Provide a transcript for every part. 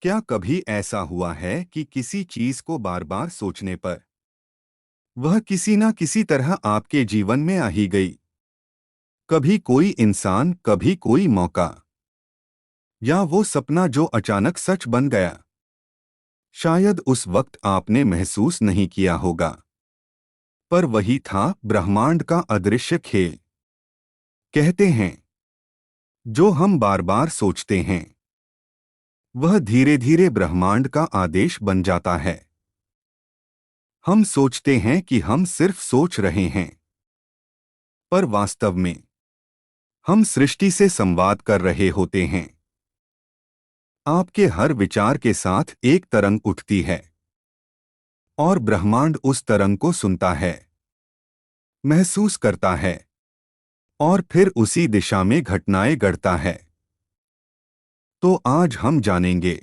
क्या कभी ऐसा हुआ है कि किसी चीज को बार बार सोचने पर वह किसी न किसी तरह आपके जीवन में आ ही गई? कभी कोई इंसान, कभी कोई मौका, या वो सपना जो अचानक सच बन गया। शायद उस वक्त आपने महसूस नहीं किया होगा, पर वही था ब्रह्मांड का अदृश्य खेल। कहते हैं, जो हम बार बार सोचते हैं वह धीरे धीरे ब्रह्मांड का आदेश बन जाता है। हम सोचते हैं कि हम सिर्फ सोच रहे हैं, पर वास्तव में हम सृष्टि से संवाद कर रहे होते हैं। आपके हर विचार के साथ एक तरंग उठती है और ब्रह्मांड उस तरंग को सुनता है, महसूस करता है और फिर उसी दिशा में घटनाएं गढ़ता है। तो आज हम जानेंगे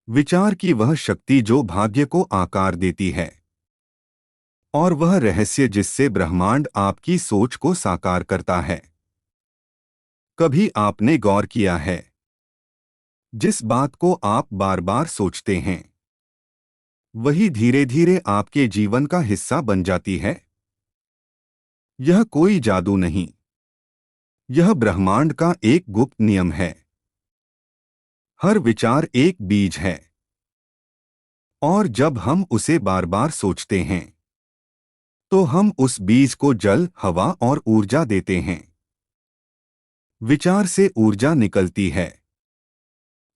विचार की वह शक्ति जो भाग्य को आकार देती है, और वह रहस्य जिससे ब्रह्मांड आपकी सोच को साकार करता है। कभी आपने गौर किया है, जिस बात को आप बार बार सोचते हैं वही धीरे धीरे आपके जीवन का हिस्सा बन जाती है? यह कोई जादू नहीं, यह ब्रह्मांड का एक गुप्त नियम है। हर विचार एक बीज है, और जब हम उसे बार बार सोचते हैं तो हम उस बीज को जल, हवा और ऊर्जा देते हैं। विचार से ऊर्जा निकलती है,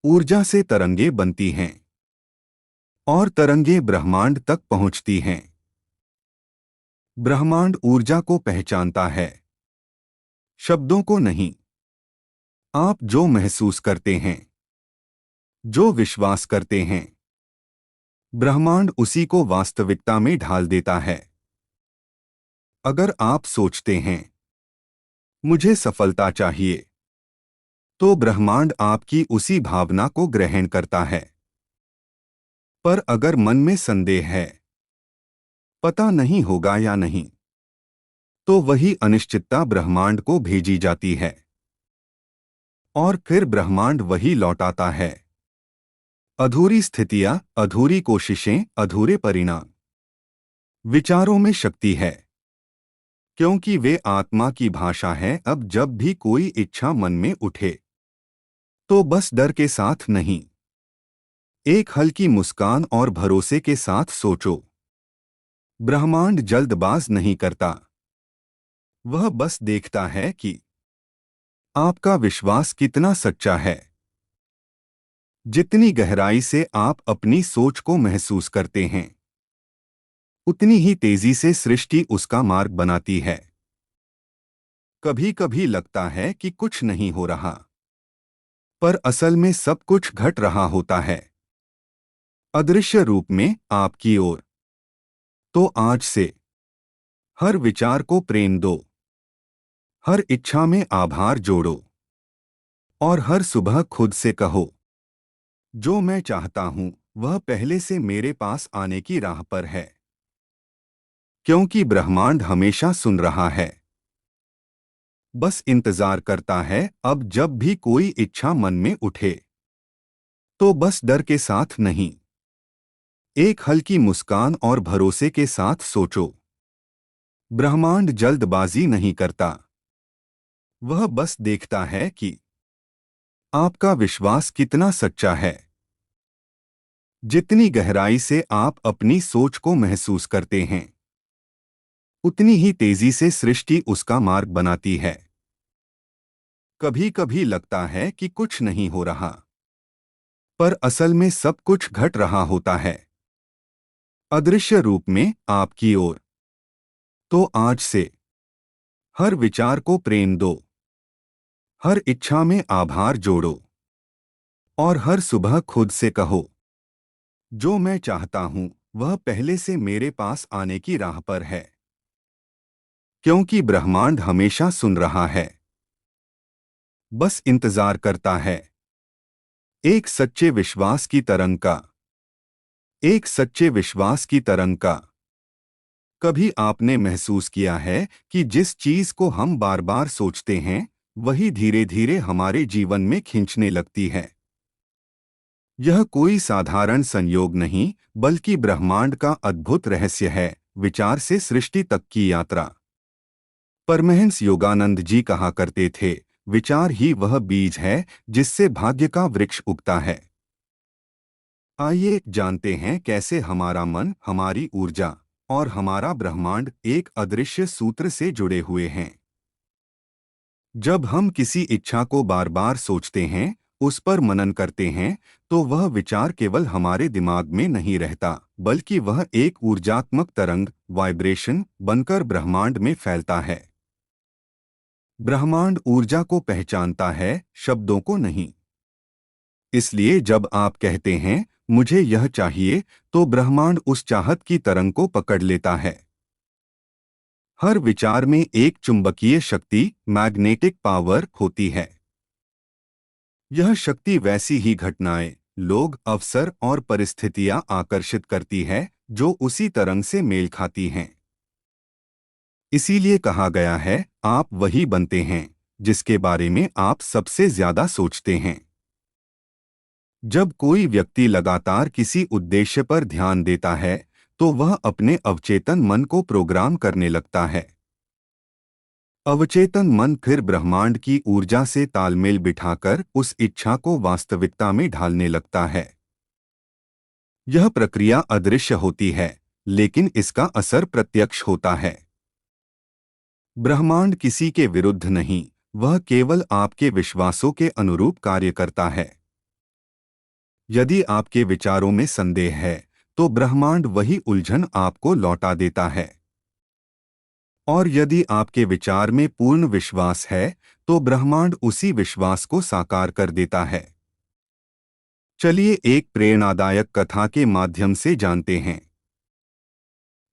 ऊर्जा से तरंगें बनती हैं, और तरंगें ब्रह्मांड तक पहुंचती हैं। ब्रह्मांड ऊर्जा को पहचानता है, शब्दों को नहीं। आप जो महसूस करते हैं, जो विश्वास करते हैं, ब्रह्मांड उसी को वास्तविकता में ढाल देता है। अगर आप सोचते हैं, मुझे सफलता चाहिए, तो ब्रह्मांड आपकी उसी भावना को ग्रहण करता है। पर अगर मन में संदेह है, पता नहीं होगा या नहीं, तो वही अनिश्चितता ब्रह्मांड को भेजी जाती है, और फिर ब्रह्मांड वही लौटाता है। अधूरी स्थितियां, अधूरी कोशिशें, अधूरे परिणाम। विचारों में शक्ति है, क्योंकि वे आत्मा की भाषा है। अब जब भी कोई इच्छा मन में उठे, तो बस डर के साथ नहीं, एक हल्की मुस्कान और भरोसे के साथ सोचो। ब्रह्मांड जल्दबाज नहीं करता, वह बस देखता है कि आपका विश्वास कितना सच्चा है। जितनी गहराई से आप अपनी सोच को महसूस करते हैं, उतनी ही तेजी से सृष्टि उसका मार्ग बनाती है। कभी कभी लगता है कि कुछ नहीं हो रहा, पर असल में सब कुछ घट रहा होता है, अदृश्य रूप में आपकी ओर। तो आज से हर विचार को प्रेम दो, हर इच्छा में आभार जोड़ो, और हर सुबह खुद से कहो, जो मैं चाहता हूं वह पहले से मेरे पास आने की राह पर है। क्योंकि ब्रह्मांड हमेशा सुन रहा है, बस इंतजार करता है। अब जब भी कोई इच्छा मन में उठे, तो बस डर के साथ नहीं, एक हल्की मुस्कान और भरोसे के साथ सोचो। ब्रह्मांड जल्दबाजी नहीं करता, वह बस देखता है कि आपका विश्वास कितना सच्चा है। जितनी गहराई से आप अपनी सोच को महसूस करते हैं, उतनी ही तेजी से सृष्टि उसका मार्ग बनाती है। कभी कभी लगता है कि कुछ नहीं हो रहा, पर असल में सब कुछ घट रहा होता है, अदृश्य रूप में आपकी ओर। तो आज से हर विचार को प्रेम दो, हर इच्छा में आभार जोड़ो, और हर सुबह खुद से कहो, जो मैं चाहता हूं वह पहले से मेरे पास आने की राह पर है। क्योंकि ब्रह्मांड हमेशा सुन रहा है, बस इंतजार करता है, एक सच्चे विश्वास की तरंग का, एक सच्चे विश्वास की तरंग का। कभी आपने महसूस किया है कि जिस चीज को हम बार बार सोचते हैं वही धीरे धीरे हमारे जीवन में खींचने लगती है? यह कोई साधारण संयोग नहीं, बल्कि ब्रह्मांड का अद्भुत रहस्य है, विचार से सृष्टि तक की यात्रा। परमहंस योगानंद जी कहा करते थे, विचार ही वह बीज है जिससे भाग्य का वृक्ष उगता है। आइए जानते हैं कैसे हमारा मन, हमारी ऊर्जा और हमारा ब्रह्मांड एक अदृश्य सूत्र से जुड़े हुए हैं। जब हम किसी इच्छा को बार बार सोचते हैं, उस पर मनन करते हैं, तो वह विचार केवल हमारे दिमाग में नहीं रहता, बल्कि वह एक ऊर्जात्मक तरंग, वाइब्रेशन बनकर ब्रह्मांड में फैलता है। ब्रह्मांड ऊर्जा को पहचानता है, शब्दों को नहीं। इसलिए जब आप कहते हैं, मुझे यह चाहिए, तो ब्रह्मांड उस चाहत की तरंग को पकड़ लेता है। हर विचार में एक चुंबकीय शक्ति, मैग्नेटिक पावर होती है। यह शक्ति वैसी ही घटनाएं, लोग, अवसर और परिस्थितियां आकर्षित करती है जो उसी तरंग से मेल खाती हैं। इसीलिए कहा गया है, आप वही बनते हैं जिसके बारे में आप सबसे ज्यादा सोचते हैं। जब कोई व्यक्ति लगातार किसी उद्देश्य पर ध्यान देता है, तो वह अपने अवचेतन मन को प्रोग्राम करने लगता है। अवचेतन मन फिर ब्रह्मांड की ऊर्जा से तालमेल बिठाकर उस इच्छा को वास्तविकता में ढालने लगता है। यह प्रक्रिया अदृश्य होती है, लेकिन इसका असर प्रत्यक्ष होता है। ब्रह्मांड किसी के विरुद्ध नहीं, वह केवल आपके विश्वासों के अनुरूप कार्य करता है। यदि आपके विचारों में संदेह है, तो ब्रह्मांड वही उलझन आपको लौटा देता है। और यदि आपके विचार में पूर्ण विश्वास है, तो ब्रह्मांड उसी विश्वास को साकार कर देता है। चलिए एक प्रेरणादायक कथा के माध्यम से जानते हैं।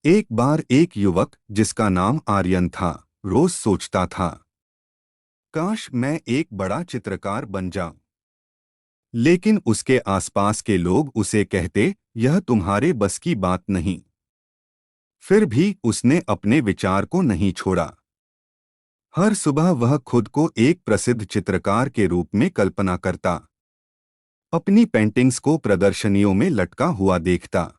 एक बार एक युवक, जिसका नाम आर्यन था, रोज सोचता था, काश मैं एक बड़ा चित्रकार बन जाऊं। लेकिन उसके आसपास के लोग उसे कहते, यह तुम्हारे बस की बात नहीं। फिर भी उसने अपने विचार को नहीं छोड़ा। हर सुबह वह खुद को एक प्रसिद्ध चित्रकार के रूप में कल्पना करता, अपनी पेंटिंग्स को प्रदर्शनियों में लटका हुआ देखता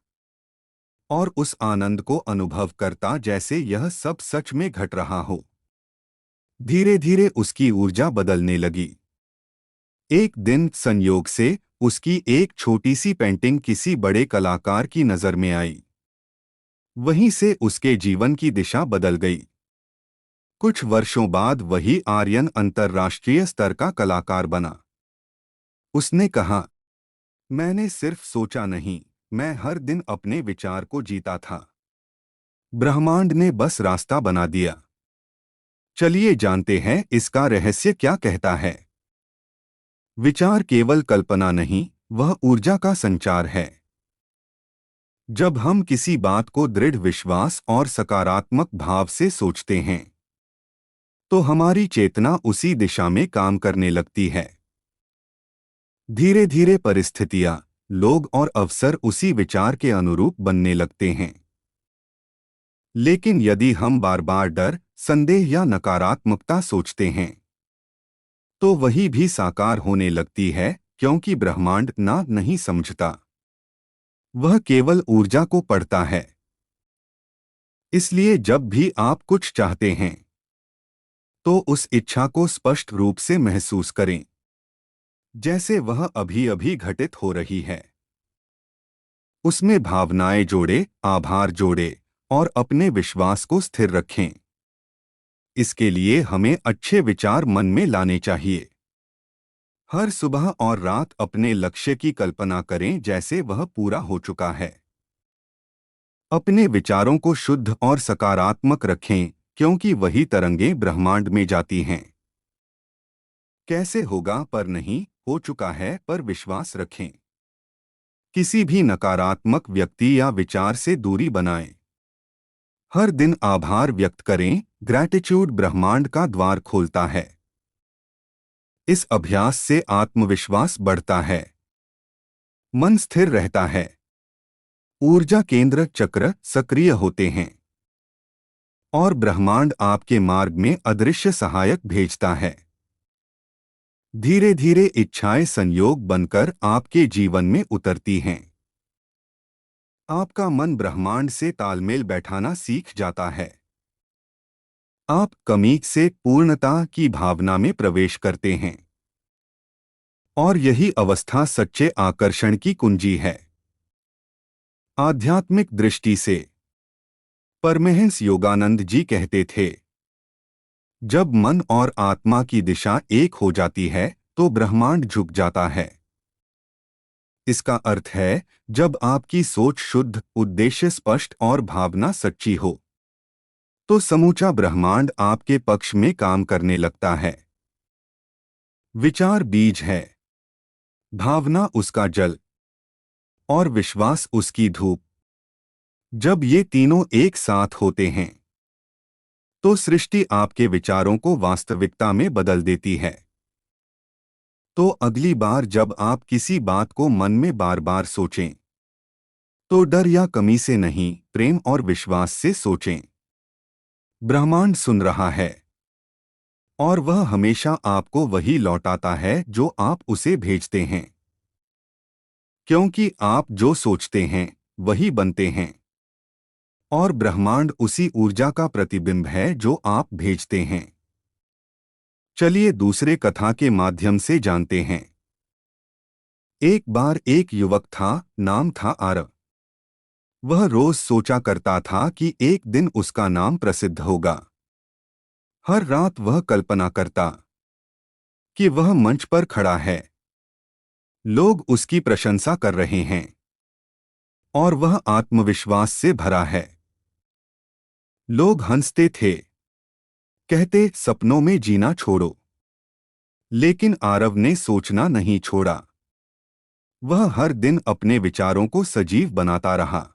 और उस आनंद को अनुभव करता जैसे यह सब सच में घट रहा हो। धीरे धीरे उसकी ऊर्जा बदलने लगी। एक दिन संयोग से उसकी एक छोटी सी पेंटिंग किसी बड़े कलाकार की नजर में आई। वहीं से उसके जीवन की दिशा बदल गई। कुछ वर्षों बाद वही आर्यन अंतर्राष्ट्रीय स्तर का कलाकार बना। उसने कहा, मैंने सिर्फ सोचा नहीं, मैं हर दिन अपने विचार को जीता था। ब्रह्मांड ने बस रास्ता बना दिया। चलिए जानते हैं इसका रहस्य क्या कहता है। विचार केवल कल्पना नहीं, वह ऊर्जा का संचार है। जब हम किसी बात को दृढ़ विश्वास और सकारात्मक भाव से सोचते हैं, तो हमारी चेतना उसी दिशा में काम करने लगती है। धीरे धीरे परिस्थितियां, लोग और अवसर उसी विचार के अनुरूप बनने लगते हैं। लेकिन यदि हम बार बार डर, संदेह या नकारात्मकता सोचते हैं, तो वही भी साकार होने लगती है, क्योंकि ब्रह्मांड ना नहीं समझता, वह केवल ऊर्जा को पढ़ता है। इसलिए जब भी आप कुछ चाहते हैं, तो उस इच्छा को स्पष्ट रूप से महसूस करें, जैसे वह अभी अभी घटित हो रही है। उसमें भावनाएं जोड़े, आभार जोड़े और अपने विश्वास को स्थिर रखें। इसके लिए हमें अच्छे विचार मन में लाने चाहिए। हर सुबह और रात अपने लक्ष्य की कल्पना करें जैसे वह पूरा हो चुका है। अपने विचारों को शुद्ध और सकारात्मक रखें, क्योंकि वही तरंगें ब्रह्मांड में जाती हैं। कैसे होगा पर नहीं, हो चुका है पर विश्वास रखें। किसी भी नकारात्मक व्यक्ति या विचार से दूरी बनाएं। हर दिन आभार व्यक्त करें, ग्रैटिट्यूड ब्रह्मांड का द्वार खोलता है। इस अभ्यास से आत्मविश्वास बढ़ता है, मन स्थिर रहता है, ऊर्जा केंद्र चक्र सक्रिय होते हैं और ब्रह्मांड आपके मार्ग में अदृश्य सहायक भेजता है। धीरे धीरे इच्छाएं संयोग बनकर आपके जीवन में उतरती हैं। आपका मन ब्रह्मांड से तालमेल बैठाना सीख जाता है। आप कमी से पूर्णता की भावना में प्रवेश करते हैं। और यही अवस्था सच्चे आकर्षण की कुंजी है। आध्यात्मिक दृष्टि से परमहंस योगानंद जी कहते थे, जब मन और आत्मा की दिशा एक हो जाती है तो ब्रह्मांड झुक जाता है। इसका अर्थ है, जब आपकी सोच शुद्ध, उद्देश्य स्पष्ट और भावना सच्ची हो तो समूचा ब्रह्मांड आपके पक्ष में काम करने लगता है। विचार बीज है, भावना उसका जल और विश्वास उसकी धूप। जब ये तीनों एक साथ होते हैं तो सृष्टि आपके विचारों को वास्तविकता में बदल देती है। तो अगली बार जब आप किसी बात को मन में बार बार सोचें तो डर या कमी से नहीं, प्रेम और विश्वास से सोचें। ब्रह्मांड सुन रहा है और वह हमेशा आपको वही लौटाता है जो आप उसे भेजते हैं। क्योंकि आप जो सोचते हैं वही बनते हैं और ब्रह्मांड उसी ऊर्जा का प्रतिबिंब है जो आप भेजते हैं। चलिए दूसरे कथा के माध्यम से जानते हैं। एक बार एक युवक था, नाम था आरव। वह रोज सोचा करता था कि एक दिन उसका नाम प्रसिद्ध होगा। हर रात वह कल्पना करता कि वह मंच पर खड़ा है, लोग उसकी प्रशंसा कर रहे हैं और वह आत्मविश्वास से भरा है। लोग हंसते थे, कहते सपनों में जीना छोड़ो। लेकिन आरव ने सोचना नहीं छोड़ा। वह हर दिन अपने विचारों को सजीव बनाता रहा।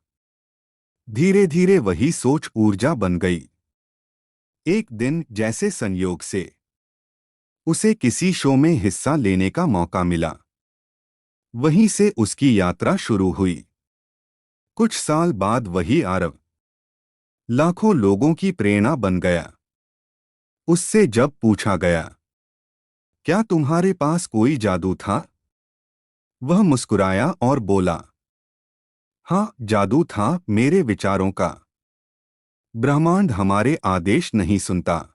धीरे धीरे वही सोच ऊर्जा बन गई। एक दिन जैसे संयोग से उसे किसी शो में हिस्सा लेने का मौका मिला। वहीं से उसकी यात्रा शुरू हुई। कुछ साल बाद वही आरव लाखों लोगों की प्रेरणा बन गया। उससे जब पूछा गया, क्या तुम्हारे पास कोई जादू था? वह मुस्कुराया और बोला, हाँ, जादू था मेरे विचारों का। ब्रह्मांड हमारे आदेश नहीं सुनता,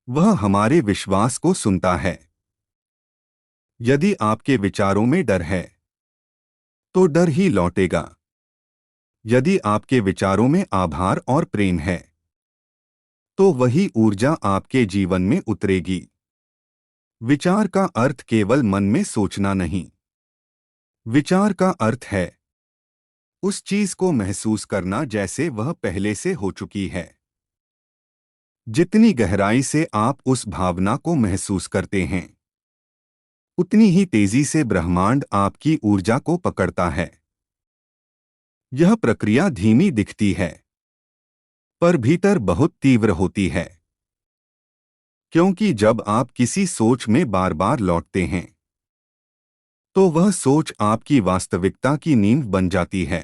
वह हमारे विश्वास को सुनता है। यदि आपके विचारों में डर है तो डर ही लौटेगा। यदि आपके विचारों में आभार और प्रेम है तो वही ऊर्जा आपके जीवन में उतरेगी। विचार का अर्थ केवल मन में सोचना नहीं। विचार का अर्थ है उस चीज को महसूस करना जैसे वह पहले से हो चुकी है। जितनी गहराई से आप उस भावना को महसूस करते हैं उतनी ही तेजी से ब्रह्मांड आपकी ऊर्जा को पकड़ता है। यह प्रक्रिया धीमी दिखती है पर भीतर बहुत तीव्र होती है। क्योंकि जब आप किसी सोच में बार बार लौटते हैं तो वह सोच आपकी वास्तविकता की नींव बन जाती है।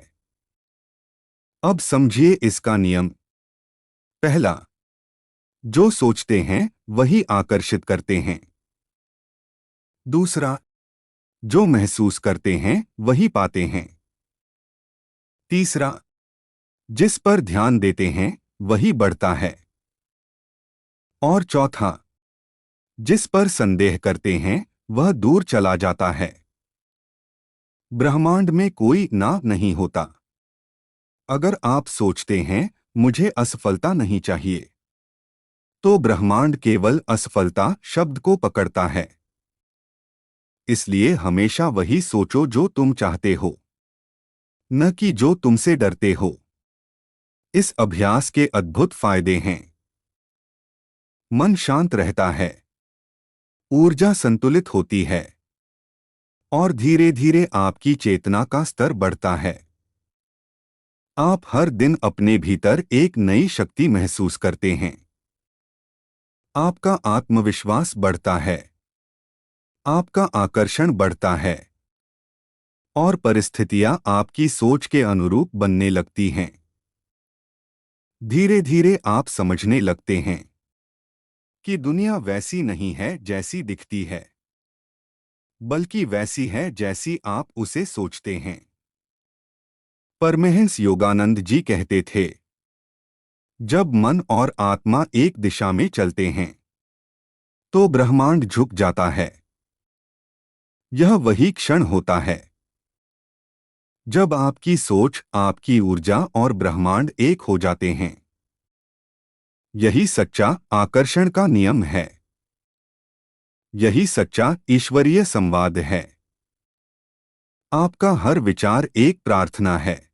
अब समझिए इसका नियम। पहला, जो सोचते हैं वही आकर्षित करते हैं। दूसरा, जो महसूस करते हैं वही पाते हैं। तीसरा, जिस पर ध्यान देते हैं वही बढ़ता है। और चौथा, जिस पर संदेह करते हैं वह दूर चला जाता है। ब्रह्मांड में कोई ना नहीं होता। अगर आप सोचते हैं मुझे असफलता नहीं चाहिए तो ब्रह्मांड केवल असफलता शब्द को पकड़ता है। इसलिए हमेशा वही सोचो जो तुम चाहते हो, न कि जो तुमसे डरते हो। इस अभ्यास के अद्भुत फायदे हैं। मन शांत रहता है, ऊर्जा संतुलित होती है और धीरे धीरे आपकी चेतना का स्तर बढ़ता है। आप हर दिन अपने भीतर एक नई शक्ति महसूस करते हैं। आपका आत्मविश्वास बढ़ता है, आपका आकर्षण बढ़ता है और परिस्थितियां आपकी सोच के अनुरूप बनने लगती हैं। धीरे धीरे आप समझने लगते हैं कि दुनिया वैसी नहीं है जैसी दिखती है। बल्कि वैसी है जैसी आप उसे सोचते हैं। परमहंस योगानंद जी कहते थे, जब मन और आत्मा एक दिशा में चलते हैं तो ब्रह्मांड झुक जाता है। यह वही क्षण होता है जब आपकी सोच, आपकी ऊर्जा और ब्रह्मांड एक हो जाते हैं। यही सच्चा आकर्षण का नियम है। यही सच्चा ईश्वरीय संवाद है। आपका हर विचार एक प्रार्थना है।